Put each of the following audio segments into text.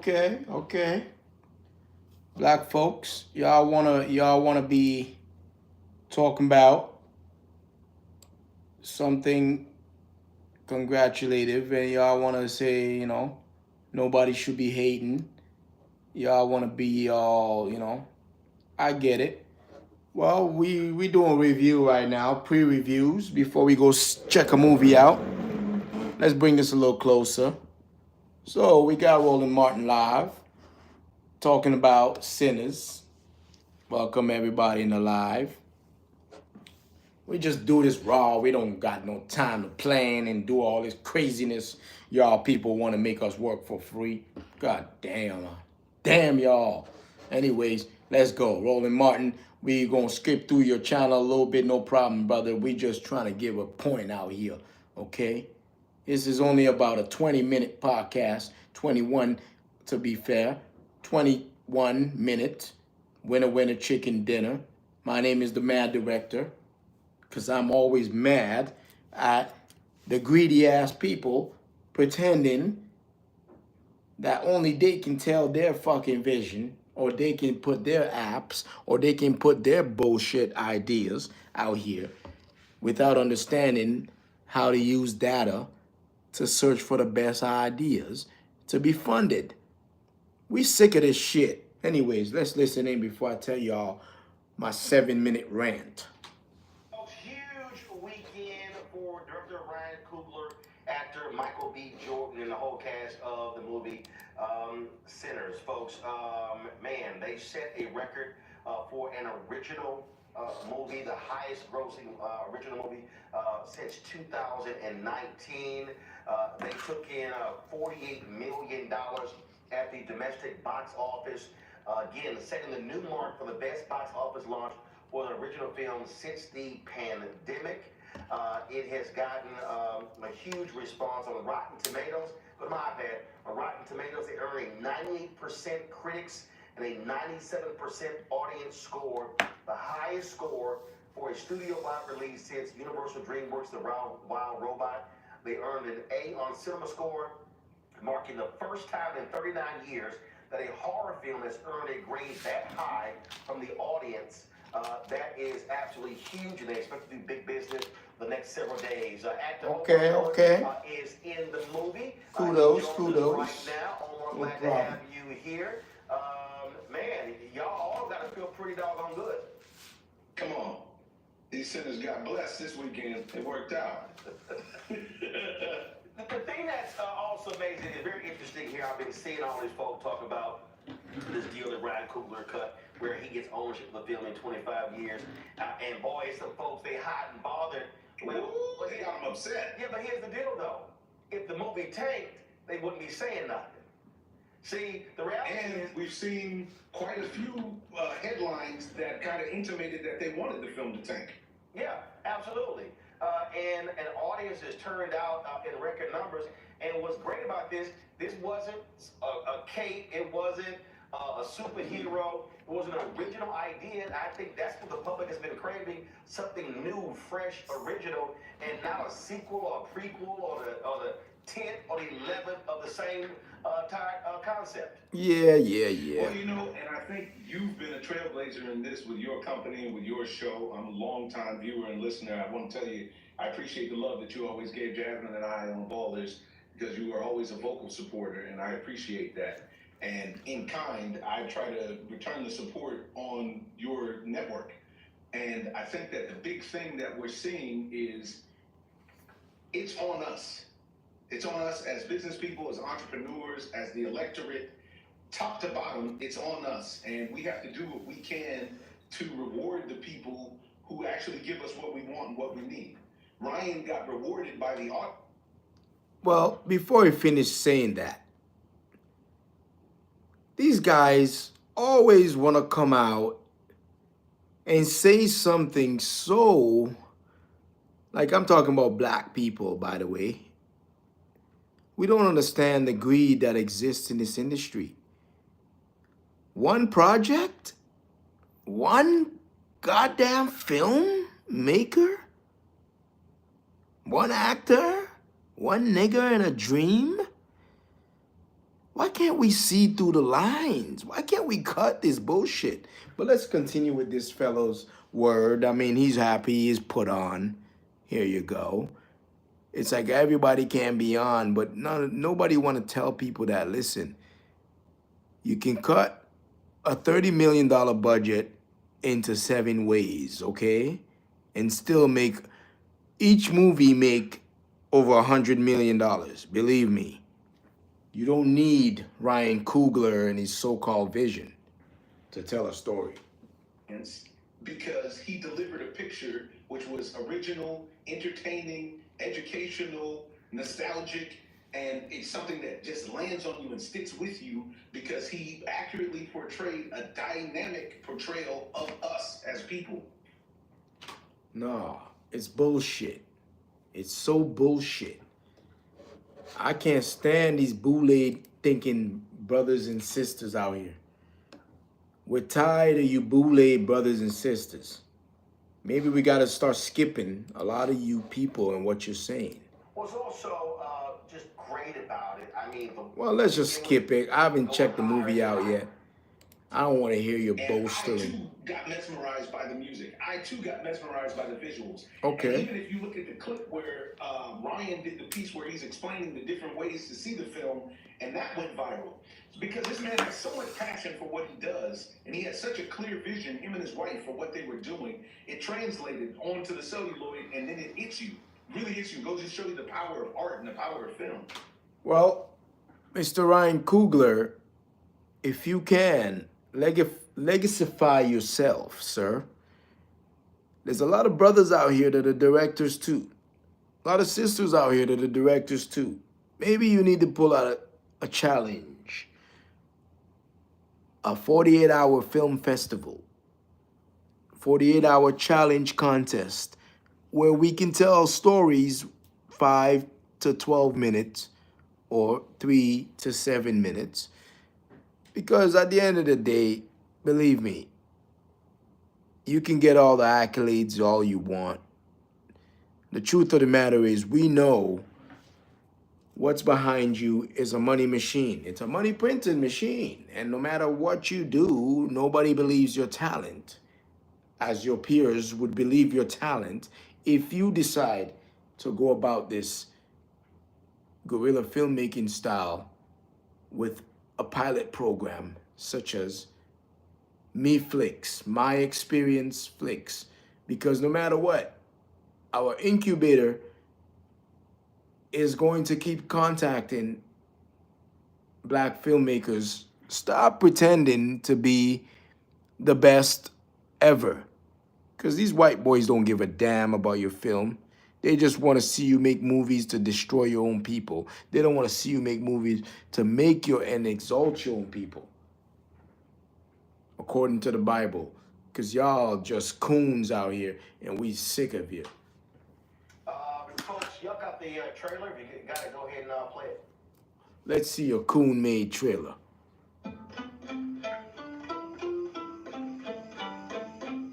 okay. Black folks, y'all wanna be talking about something congratulative, and y'all wanna say, nobody should be hating. Y'all wanna be all, I get it. Well, we doing a review right now, pre-reviews before we go check a movie out. Let's bring this a little closer. So we got Roland Martin live talking about Sinners. Welcome everybody in the live. We just do this raw. We don't got no time to plan and do all this craziness. Y'all people want to make us work for free. God damn. Damn y'all. Anyways, let's go. Roland Martin, we gonna skip through your channel a little bit. No problem, brother. We just trying to give a point out here. Okay? This is only about a 20-minute podcast. 21 to be fair. 21 minute. Winner chicken dinner. My name is the Mad Director, because I'm always mad at the greedy ass people pretending that only they can tell their fucking vision, or they can put their apps, or they can put their bullshit ideas out here without understanding how to use data to search for the best ideas to be funded. We sick of this shit. Anyways, let's listen in before I tell y'all my 7-minute rant. Huge weekend for director Ryan Coogler, actor Michael B. Jordan, and the whole cast of the movie Sinners, folks. Man, they set a record for an original movie, the highest grossing original movie since 2019. They took in $48 million at the domestic box office. Again, setting the new mark for the best box office launch for an original film since the pandemic. It has gotten a huge response on Rotten Tomatoes. Go to my iPad. On Rotten Tomatoes, they're earning 98% critics and a 97% audience score, the highest score for a studio-wide release since Universal DreamWorks' The Wild Robot. They earned an A on CinemaScore, marking the first time in 39 years that a horror film has earned a grade that high from the audience. That is absolutely huge, and they expect to do big business the next several days. Actor Okay. is in the movie. Kudos. Right now, Omar, glad to have you here. Man, y'all all got to feel pretty doggone good. Come on. These sinners got blessed this weekend. It worked out. The thing that's also amazing and very interesting here, I've been seeing all these folks talk about this deal that Ryan Coogler cut, where he gets ownership of the film in 25 years. And boy, some folks, they hot and bothered. Well, they got them upset. Yeah, but here's the deal, though. If the movie tanked, they wouldn't be saying nothing. See, the reality is... we've seen quite a few headlines that kind of intimated that they wanted the film to tank. Yeah, absolutely. And an audience has turned out in record numbers. And what's great about this wasn't a cape, it wasn't a superhero, it was an original idea. And I think that's what the public has been craving, something new, fresh, original, and not a sequel or a prequel or the 10th or the 11th of the same concept. Yeah. Well, and I think you've been a trailblazer in this with your company and with your show. I'm a longtime viewer and listener. I want to tell you, I appreciate the love that you always gave Jasmine and I on Ballers, because you were always a vocal supporter, and I appreciate that. And in kind, I try to return the support on your network. And I think that the big thing that we're seeing is it's on us. It's on us as business people, as entrepreneurs, as the electorate, top to bottom, it's on us. And we have to do what we can to reward the people who actually give us what we want and what we need. Ryan got rewarded by the audience. Well, before we finish saying that, these guys always want to come out and say something so, like, I'm talking about black people, by the way. We don't understand the greed that exists in this industry. One project, one goddamn film maker, one actor, one nigger in a dream. Why can't we see through the lines? Why can't we cut this bullshit? But let's continue with this fellow's word. I mean, he's happy, he's put on. Here you go. It's like everybody can be on, but nobody want to tell people that, listen, you can cut a $30 million budget into 7 ways, okay? And still make each movie make over $100 million. Believe me. You don't need Ryan Coogler and his so-called vision to tell a story. Because he delivered a picture which was original, entertaining, educational, nostalgic, and it's something that just lands on you and sticks with you because he accurately portrayed a dynamic portrayal of us as people. No, it's bullshit. It's so bullshit. I can't stand these boule thinking brothers and sisters out here. We're tired of you boule brothers and sisters. Maybe we got to start skipping a lot of you people and what you're saying. What's also just great about it, I mean... Well, let's just skip it. I haven't checked the movie out yet. I don't want to hear your I boasting. too got mesmerized by the music. I too got mesmerized by the visuals. Okay. And even if you look at the clip where Ryan did the piece where he's explaining the different ways to see the film, and that went viral. Because this man has so much passion for what he does, and he has such a clear vision, him and his wife, for what they were doing. It translated onto the celluloid, and then it hits you. Really hits you. Goes to show you the power of art and the power of film. Well, Mr. Ryan Coogler, if you can, legacify yourself, sir. There's a lot of brothers out here that are directors too. A lot of sisters out here that are directors too. Maybe you need to pull out a challenge. A 48-hour film festival. 48-hour challenge contest where we can tell stories 5 to 12 minutes or 3 to 7 minutes. Because at the end of the day, believe me, you can get all the accolades all you want. The truth of the matter is we know what's behind you is a money machine. It's a money printing machine. And no matter what you do, nobody believes your talent as your peers would believe your talent if you decide to go about this guerrilla filmmaking style with a pilot program such as Me Flicks, My Experience Flicks. Because no matter what, our incubator is going to keep contacting black filmmakers. Stop pretending to be the best ever. Because these white boys don't give a damn about your film. They just want to see you make movies to destroy your own people. They don't want to see you make movies to make your and exalt your own people. According to the Bible. Because y'all just coons out here and we sick of you. Folks, y'all got the trailer? If you got it, go ahead and play it. Let's see your coon-made trailer.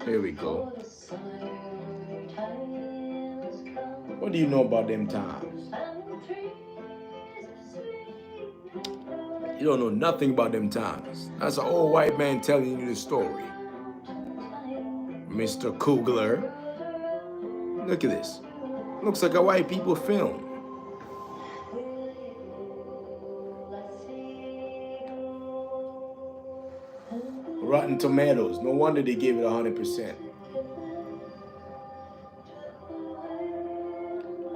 Here we go. What do you know about them times? You don't know nothing about them times. That's an old white man telling you the story. Mr. Coogler. Look at this. Looks like a white people film. Rotten Tomatoes. No wonder they gave it 100%.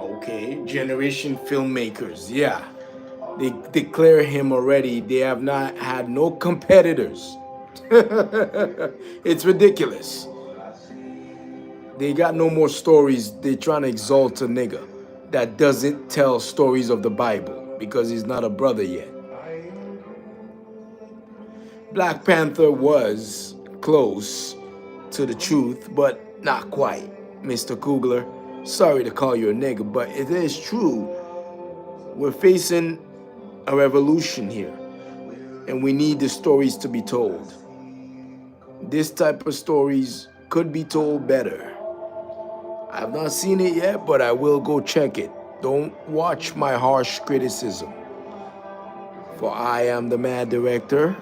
Okay, Generation Filmmakers. Yeah. They declare him already. They have not had no competitors. It's ridiculous. They got no more stories. They're trying to exalt a nigga that doesn't tell stories of the Bible because he's not a brother yet. Black Panther was close to the truth, but not quite, Mr. Coogler. Sorry to call you a nigga, but it is true. We're facing a revolution here, and we need the stories to be told. This type of stories could be told better. I've not seen it yet, but I will go check it. Don't watch my harsh criticism. For I am the mad director,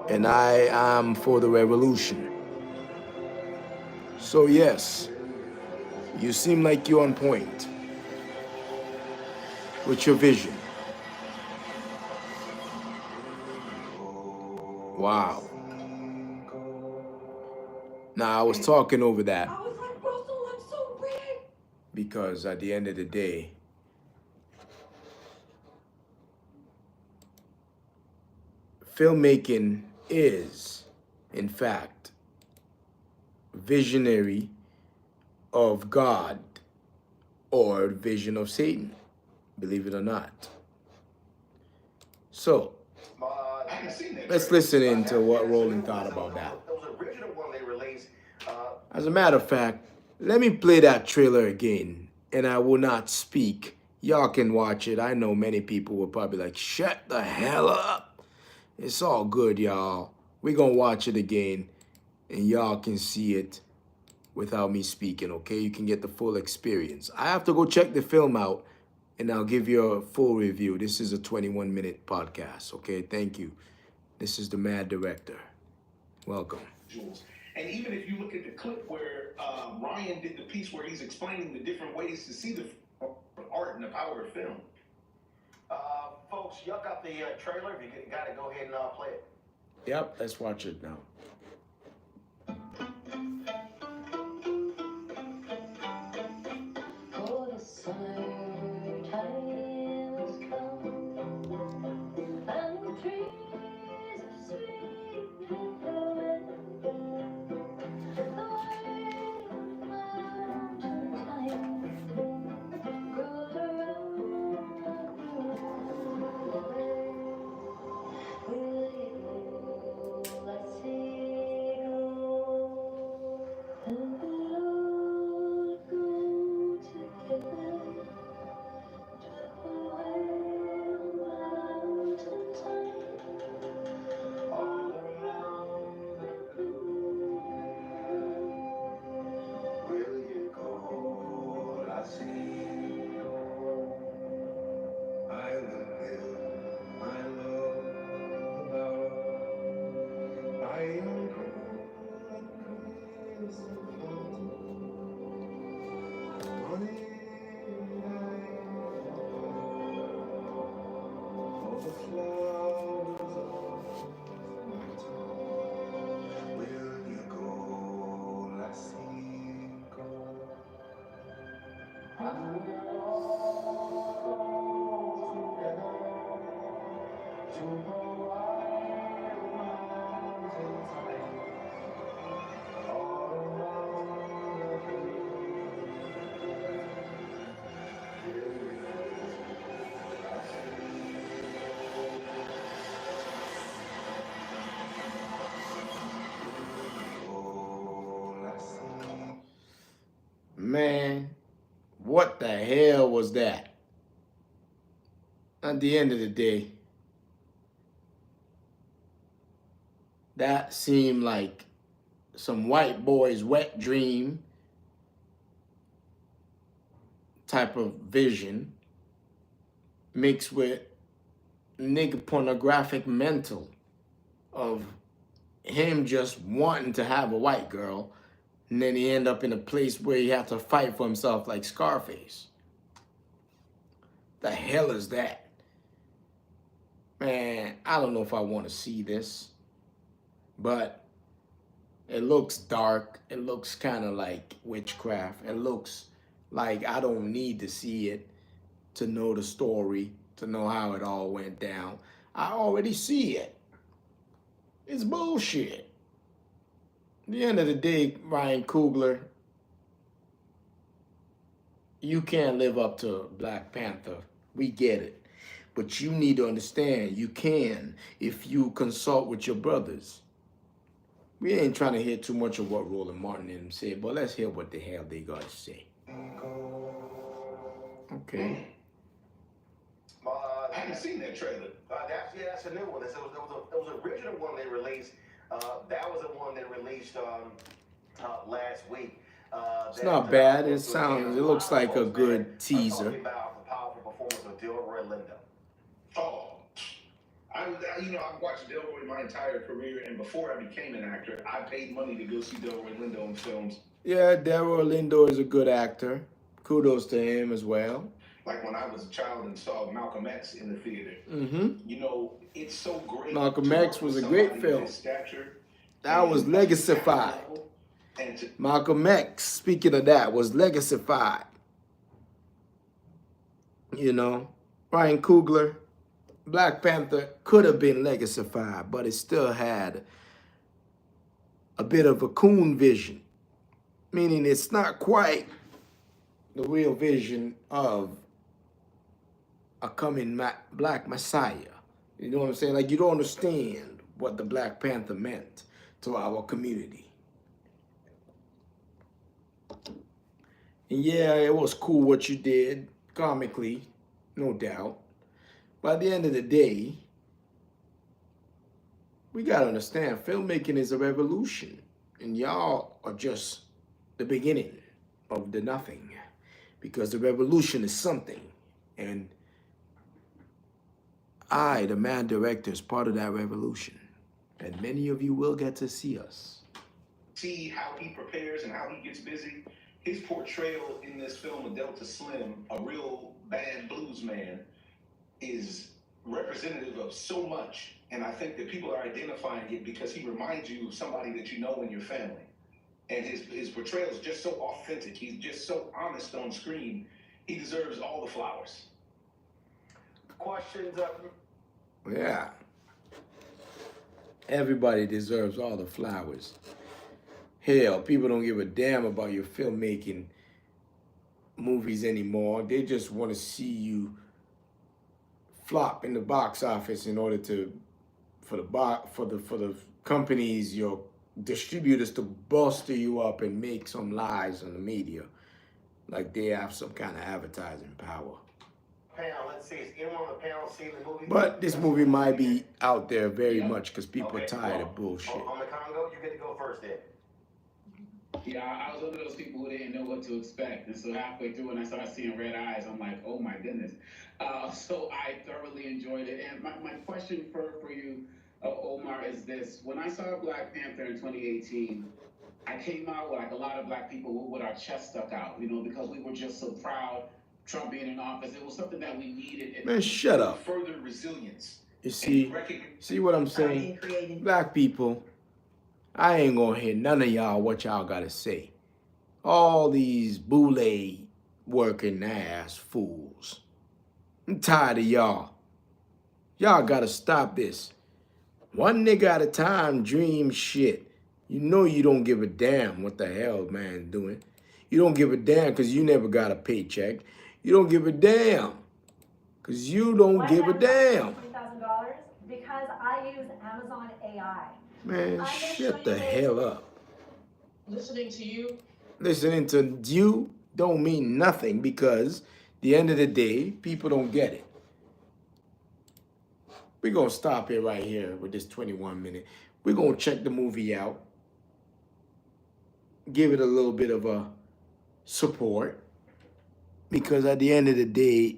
and I am for the revolution. So yes, you seem like you're on point with your vision. Wow. Now I was talking over that I was like, Russell, I'm so big. because at the end of the day, filmmaking is, in fact, visionary of God or vision of Satan, believe it or not. So, I haven't seen that let's trailer. listen into what That's Roland the new one. thought about that. That was the original one they released. As a matter of fact, let me play that trailer again, and I will not speak. Y'all can watch it. I know many people will probably like, shut the hell up. It's all good, y'all. We're going to watch it again, and y'all can see it without me speaking, okay? You can get the full experience. I have to go check the film out, and I'll give you a full review. This is a 21-minute podcast, okay? Thank you. This is the Mad Director. Welcome. Jules. And even if you look at the clip where Ryan did the piece where he's explaining the different ways to see the art and the power of film. Folks, y'all got the trailer. If you got it, go ahead and play it. Yep, let's watch it now. For the summer time has come, and the trees are sweet and growing. The wild mountain thyme grows around the way. Will you let see go? And we'll go together to the wild mountain thyme all around the globe. Will you go? I see. I will build my love above. I am Man, what the hell was that? At the end of the day, that seemed like some white boy's wet dream type of vision mixed with nigga pornographic mental of him just wanting to have a white girl, and then he end up in a place where he have to fight for himself like Scarface. The hell is that? Man, I don't know if I want to see this, but it looks dark. It looks kind of like witchcraft. It looks like I don't need to see it to know the story, to know how it all went down. I already see it. It's bullshit. At the end of the day, Ryan Coogler, you can't live up to Black Panther. We get it. But you need to understand you can if you consult with your brothers. We ain't trying to hear too much of what Roland Martin and them said, but let's hear what the hell they got to say. Okay. I haven't seen that trailer. That's a new one. It was an original one they released. That was the one they released last week. It's not bad. It looks like a good teaser. Talking about the powerful performance of Delroy Lindo. Oh, I've watched Delroy my entire career, and before I became an actor, I paid money to go see Delroy Lindo in films. Yeah, Delroy Lindo is a good actor. Kudos to him as well. Like when I was a child and saw Malcolm X in the theater. Mm-hmm. It's so great. Malcolm X was a great film. That was legacified. Malcolm X, speaking of that, was legacified. Ryan Coogler, Black Panther could have been legacified, but it still had a bit of a coon vision, meaning it's not quite the real vision of a coming Black Messiah. You know what I'm saying? Like, you don't understand what the Black Panther meant to our community. And yeah, it was cool what you did, comically, no doubt. But at the end of the day, we gotta understand, filmmaking is a revolution. And y'all are just the beginning of the nothing. Because the revolution is something. And I, the man director, is part of that revolution. And many of you will get to see us. See how he prepares and how he gets busy. His portrayal in this film of Delta Slim, a real bad blues man, is representative of so much. And I think that people are identifying it because he reminds you of somebody that you know in your family. And his portrayal is just so authentic. He's just so honest on screen. He deserves all the flowers. Questions? Yeah. Everybody deserves all the flowers. Hell, people don't give a damn about your filmmaking movies anymore. They just want to see you flop in the box office in order for the companies, your distributors, to bolster you up and make some lies on the media, like they have some kind of advertising power. Panel, let's see. Is anyone on the panel seen the movie? But this movie might be out there very much because people are tired of bullshit. On the Congo, you get to go first then. Yeah, I was one of those people who didn't know what to expect. And so halfway through, when I started seeing red eyes, I'm like, oh my goodness. So I thoroughly enjoyed it. And my question for you, Omar, is this. When I saw Black Panther in 2018, I came out like a lot of Black people with our chest stuck out, because we were just so proud Trump being in office. It was something that we needed. Man, shut up. Further resilience. You see what I'm saying? Black people, I ain't gonna hear none of y'all what y'all gotta say. All these boule working ass fools. I'm tired of y'all. Y'all gotta stop this. One nigga at a time dream shit. You know you don't give a damn what the hell man's doing. You don't give a damn because you never got a paycheck. You don't give a damn because you don't give a damn. $20,000 because I use Amazon AI. Man, shut the hell up. Listening to you don't mean nothing because at the end of the day, people don't get it. We're going to stop it right here with this 21 minute. We're going to check the movie out. Give it a little bit of a support. Because at the end of the day,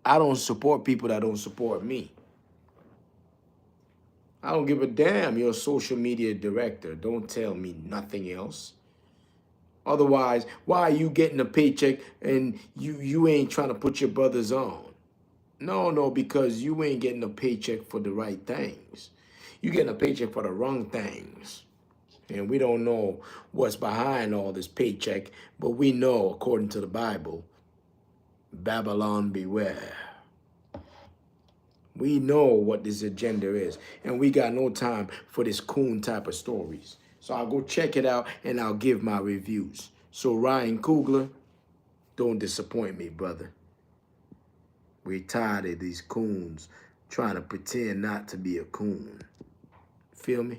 I don't support people that don't support me. I don't give a damn. You're a social media director. Don't tell me nothing else. Otherwise, why are you getting a paycheck and you ain't trying to put your brothers on? No, because you ain't getting a paycheck for the right things. You getting a paycheck for the wrong things. And we don't know what's behind all this paycheck, but we know, according to the Bible, Babylon beware. We know what this agenda is, and we got no time for this coon type of stories. So I'll go check it out, and I'll give my reviews. So Ryan Coogler, don't disappoint me, brother. We're tired of these coons trying to pretend not to be a coon. Feel me?